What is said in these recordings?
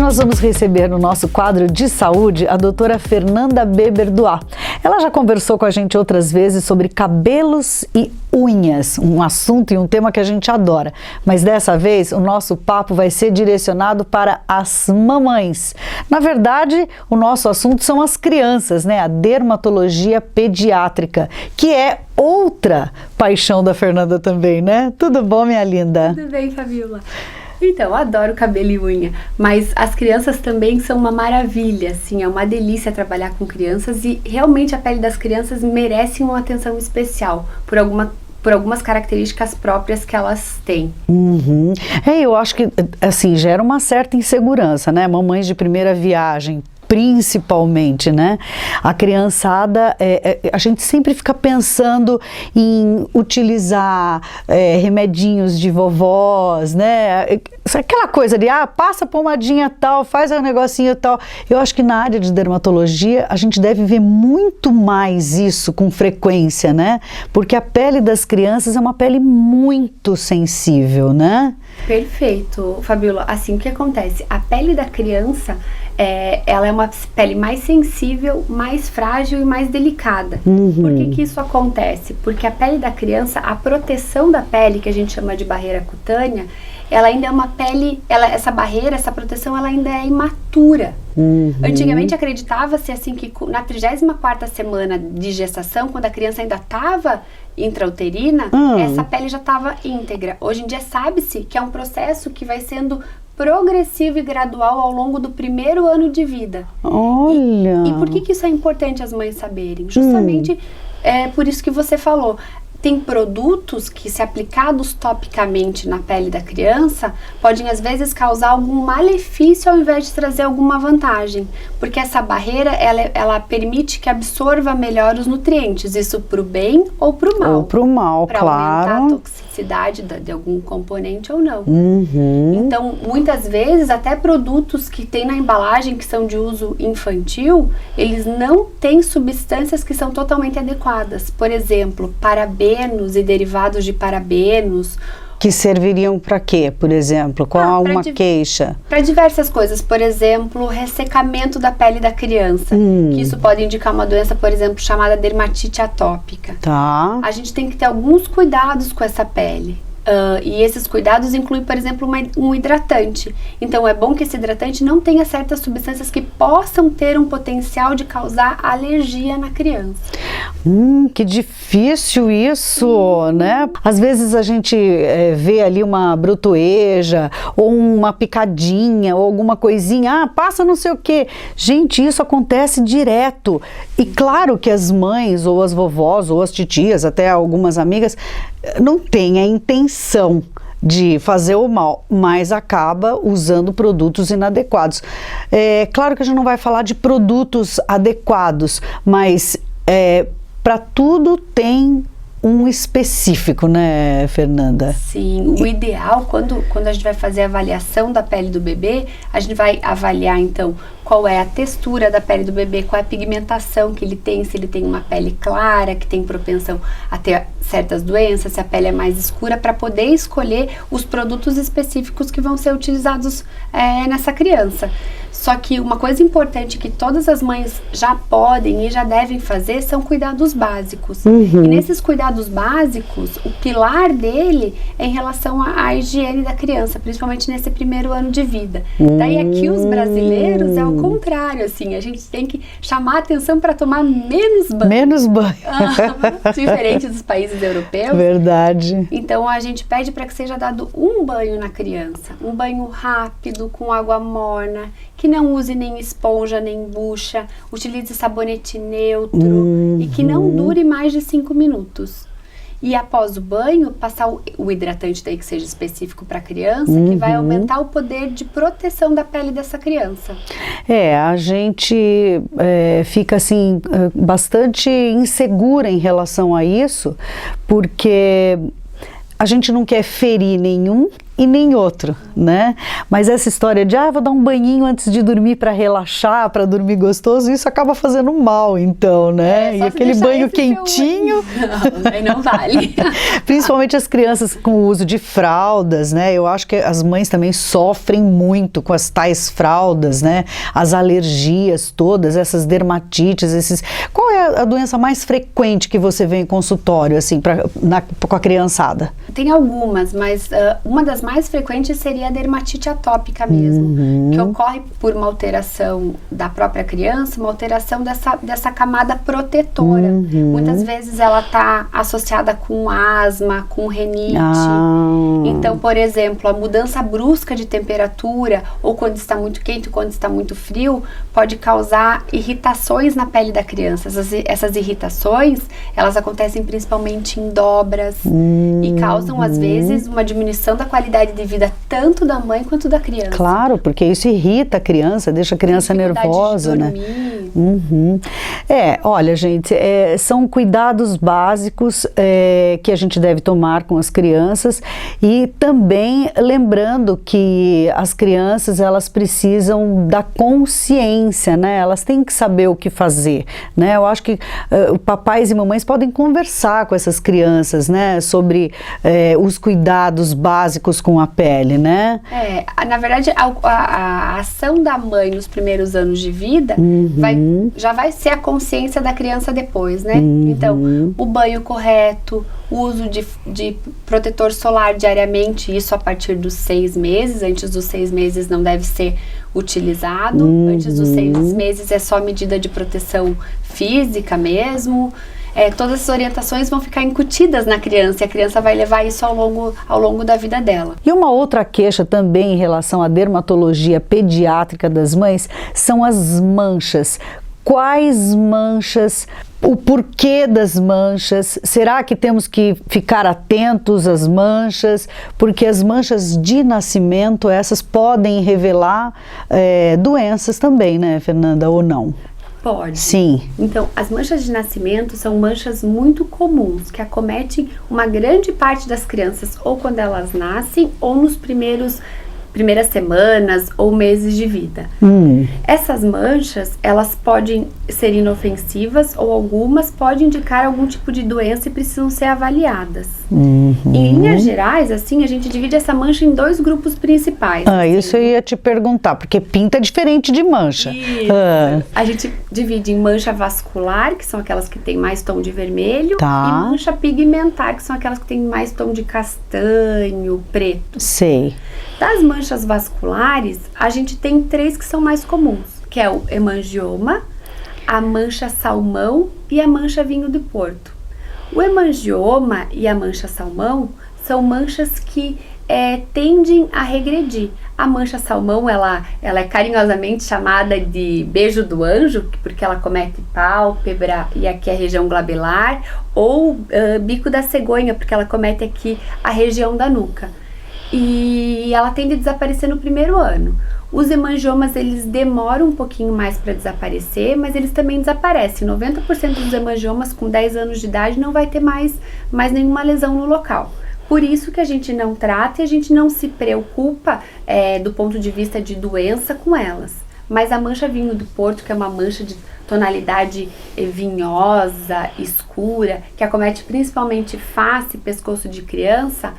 nós vamos receber no nosso quadro de saúde a doutora Fernanda Beber-Duá. Ela já conversou com a gente outras vezes sobre cabelos e unhas, um assunto e um tema que a gente adora. Mas dessa vez o nosso papo vai ser direcionado para as mamães. Na verdade, o nosso assunto são as crianças, né? A dermatologia pediátrica, que é outra paixão da Fernanda também, né? Tudo bom, minha linda? Tudo bem, Fabiola. Então, eu adoro cabelo e unha, mas as crianças também são uma maravilha, assim, é uma delícia trabalhar com crianças e realmente a pele das crianças merece uma atenção especial por algumas características próprias que elas têm. Eu acho que, assim, gera uma certa insegurança, né? Mamães de primeira viagem, principalmente, né? A criançada, a gente sempre fica pensando em utilizar remedinhos de vovós, né? Aquela coisa de, passa pomadinha tal, faz um negocinho tal. Eu acho que na área de dermatologia a gente deve ver muito mais isso com frequência, né? Porque a pele das crianças é uma pele muito sensível, né? Perfeito, Fabiola. Assim, o que acontece? A pele da criança, ela é uma pele mais sensível, mais frágil e mais delicada. Por que isso acontece? Porque a pele da criança, a proteção da pele, que a gente chama de barreira cutânea, ela ainda é uma pele, essa barreira, essa proteção, ela ainda é imatura. Antigamente acreditava-se assim que na 34ª semana de gestação, quando a criança ainda estava intrauterina, essa pele já estava íntegra. Hoje em dia sabe-se que é um processo que vai sendo progressivo e gradual ao longo do primeiro ano de vida. Olha! E por que isso é importante as mães saberem? Justamente por isso que você falou. Tem produtos que, se aplicados topicamente na pele da criança, podem às vezes causar algum malefício ao invés de trazer alguma vantagem, porque essa barreira ela permite que absorva melhor os nutrientes, isso para o bem ou para o mal. Ou para o mal, pra claro. Aumentar a toxicidade de algum componente ou não. Então, muitas vezes, até produtos que tem na embalagem que são de uso infantil, eles não têm substâncias que são totalmente adequadas. Por exemplo, parabenos e derivados de parabenos. Que serviriam para quê, por exemplo? Qual uma queixa? Para diversas coisas. Por exemplo, ressecamento da pele da criança. Que isso pode indicar uma doença, por exemplo, chamada dermatite atópica. Tá. A gente tem que ter alguns cuidados com essa pele. E esses cuidados incluem, por exemplo, um hidratante. Então, é bom que esse hidratante não tenha certas substâncias que possam ter um potencial de causar alergia na criança. Que difícil isso, né? Às vezes a gente vê ali uma brotoeja, ou uma picadinha, ou alguma coisinha, passa não sei o quê. Gente, isso acontece direto. E claro que as mães, ou as vovós, ou as titias, até algumas amigas, não têm a intenção de fazer o mal, mas acaba usando produtos inadequados. Claro que a gente não vai falar de produtos adequados, mas para tudo tem um específico, né, Fernanda? Sim, o ideal, quando a gente vai fazer a avaliação da pele do bebê, a gente vai avaliar, então, qual é a textura da pele do bebê, qual é a pigmentação que ele tem, se ele tem uma pele clara, que tem propensão a ter certas doenças, se a pele é mais escura, para poder escolher os produtos específicos que vão ser utilizados nessa criança. Só que uma coisa importante que todas as mães já podem e já devem fazer são cuidados básicos. E nesses cuidados básicos, o pilar dele é em relação à higiene da criança, principalmente nesse primeiro ano de vida. Daí aqui os brasileiros é o contrário, assim, a gente tem que chamar a atenção para tomar menos banho. Menos banho. Diferente dos países europeus. Verdade. Então a gente pede para que seja dado um banho na criança, um banho rápido, com água morna, que não use nem esponja, nem bucha, utilize sabonete neutro e que não dure mais de 5 minutos. E após o banho, passar o hidratante daí que seja específico para a criança, que vai aumentar o poder de proteção da pele dessa criança. A gente fica assim bastante insegura em relação a isso, porque a gente não quer ferir nenhum e nem outro, né? Mas essa história de, vou dar um banhinho antes de dormir para relaxar, para dormir gostoso, isso acaba fazendo mal, então, né? E aquele banho quentinho... Não vale. Principalmente as crianças com o uso de fraldas, né? Eu acho que as mães também sofrem muito com as tais fraldas, né? As alergias todas, essas dermatites, Qual é a doença mais frequente que você vê em consultório, assim, com a criançada? Tem algumas, mas uma das mais frequentes seria a dermatite atópica mesmo, que ocorre por uma alteração da própria criança, uma alteração dessa camada protetora. Muitas vezes ela está associada com asma, com renite. Então, por exemplo, a mudança brusca de temperatura, ou quando está muito quente, quando está muito frio, pode causar irritações na pele da criança. Essas irritações, elas acontecem principalmente em dobras e causam, às vezes, uma diminuição da qualidade de vida tanto da mãe quanto da criança. Claro, porque isso irrita a criança, deixa a criança nervosa, né? Olha, gente, são cuidados básicos que a gente deve tomar com as crianças, e também lembrando que as crianças, elas precisam da consciência, né? Elas têm que saber o que fazer, né? Eu acho que papais e mamães podem conversar com essas crianças, né? Sobre os cuidados básicos com a pele, né? Na verdade, a ação da mãe nos primeiros anos de vida já vai ser a consciência da criança depois, né? Então, o banho correto, o uso de protetor solar diariamente, isso a partir dos 6 meses. Antes dos 6 meses não deve ser utilizado. Antes dos 6 meses é só medida de proteção física mesmo. Todas essas orientações vão ficar incutidas na criança, e a criança vai levar isso ao longo da vida dela. E uma outra queixa também em relação à dermatologia pediátrica das mães são as manchas. Quais manchas? O porquê das manchas? Será que temos que ficar atentos às manchas? Porque as manchas de nascimento, essas podem revelar doenças também, né, Fernanda, ou não? Pode. Sim. Então, as manchas de nascimento são manchas muito comuns, que acometem uma grande parte das crianças, ou quando elas nascem, ou nos primeiras semanas ou meses de vida. Essas manchas, elas podem ser inofensivas, ou algumas podem indicar algum tipo de doença e precisam ser avaliadas. Em linhas gerais, assim, a gente divide essa mancha em 2 grupos principais. Isso eu ia te perguntar, porque pinta é diferente de mancha. A gente divide em mancha vascular, que são aquelas que têm mais tom de vermelho, e mancha pigmentar, que são aquelas que têm mais tom de castanho, preto. Sei. Das manchas vasculares, a gente tem 3 que são mais comuns, que é o hemangioma, a mancha salmão e a mancha vinho do Porto. O hemangioma e a mancha salmão são manchas que tendem a regredir. A mancha salmão, ela é carinhosamente chamada de beijo do anjo, porque ela comete pálpebra e aqui a região glabelar, ou bico da cegonha, porque ela comete aqui a região da nuca. E ela tende a desaparecer no primeiro ano. Os hemangiomas, eles demoram um pouquinho mais para desaparecer, mas eles também desaparecem. 90% dos hemangiomas com 10 anos de idade não vai ter mais nenhuma lesão no local. Por isso que a gente não trata e a gente não se preocupa do ponto de vista de doença com elas. Mas a mancha vinho do Porto, que é uma mancha de tonalidade vinhosa, escura, que acomete principalmente face e pescoço de criança,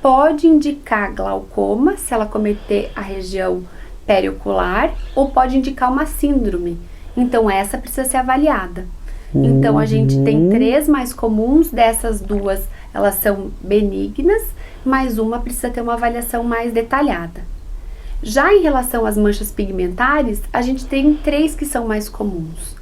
pode indicar glaucoma, se ela cometer a região periocular, ou pode indicar uma síndrome. Então, essa precisa ser avaliada. Então, a gente tem 3 mais comuns, dessas 2, elas são benignas, mas uma precisa ter uma avaliação mais detalhada. Já em relação às manchas pigmentares, a gente tem 3 que são mais comuns.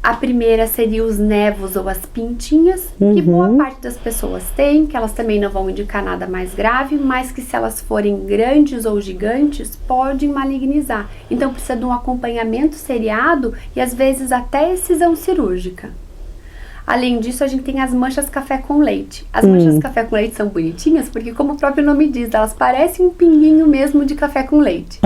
A primeira seria os nevos ou as pintinhas, que boa parte das pessoas tem, que elas também não vão indicar nada mais grave, mas que se elas forem grandes ou gigantes, podem malignizar. Então precisa de um acompanhamento seriado e às vezes até excisão cirúrgica. Além disso, a gente tem as manchas café com leite. As manchas café com leite são bonitinhas porque, como o próprio nome diz, elas parecem um pinguinho mesmo de café com leite.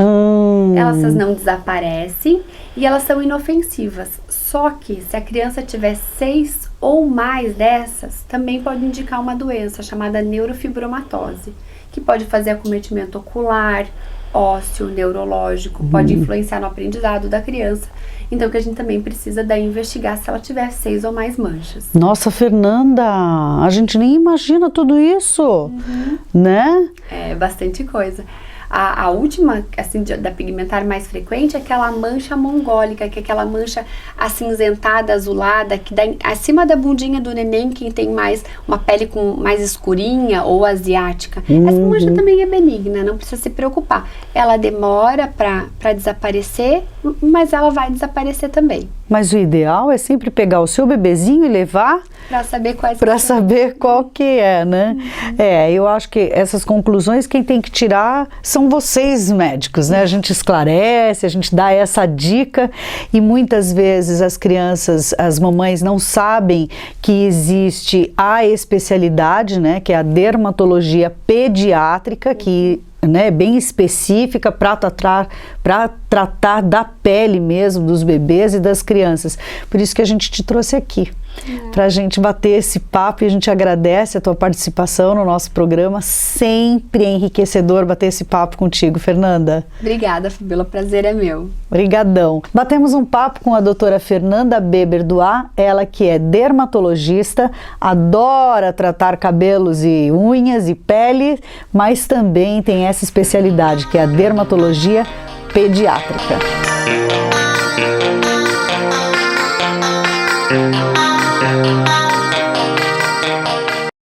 Elas não desaparecem e elas são inofensivas. Só que se a criança tiver 6 ou mais dessas, também pode indicar uma doença chamada neurofibromatose, que pode fazer acometimento ocular, ósseo, neurológico, pode influenciar no aprendizado da criança. Então, que a gente também precisa daí investigar se ela tiver 6 ou mais manchas. Nossa, Fernanda, a gente nem imagina tudo isso, né? É bastante coisa. A última, assim, da pigmentar mais frequente é aquela mancha mongólica, que é aquela mancha acinzentada, azulada, que dá acima da bundinha do neném, quem tem mais uma pele com mais escurinha ou asiática. Essa mancha também é benigna, não precisa se preocupar. Ela demora para desaparecer, mas ela vai desaparecer também. Mas o ideal é sempre pegar o seu bebezinho e levar para saber qual que é, né? Eu acho que essas conclusões quem tem que tirar são vocês, médicos, né? A gente esclarece, a gente dá essa dica e muitas vezes as crianças, as mamães não sabem que existe a especialidade, né? Que é a dermatologia pediátrica, que né, bem específica para tratar da pele mesmo dos bebês e das crianças. Por isso que a gente te trouxe aqui, para a gente bater esse papo, e a gente agradece a tua participação no nosso programa. Sempre é enriquecedor bater esse papo contigo, Fernanda. Obrigada, Fabíola, prazer é meu. Obrigadão. Batemos um papo com a doutora Fernanda Beber-Duá, ela que é dermatologista, adora tratar cabelos e unhas e pele, mas também tem essa especialidade que é a dermatologia pediátrica.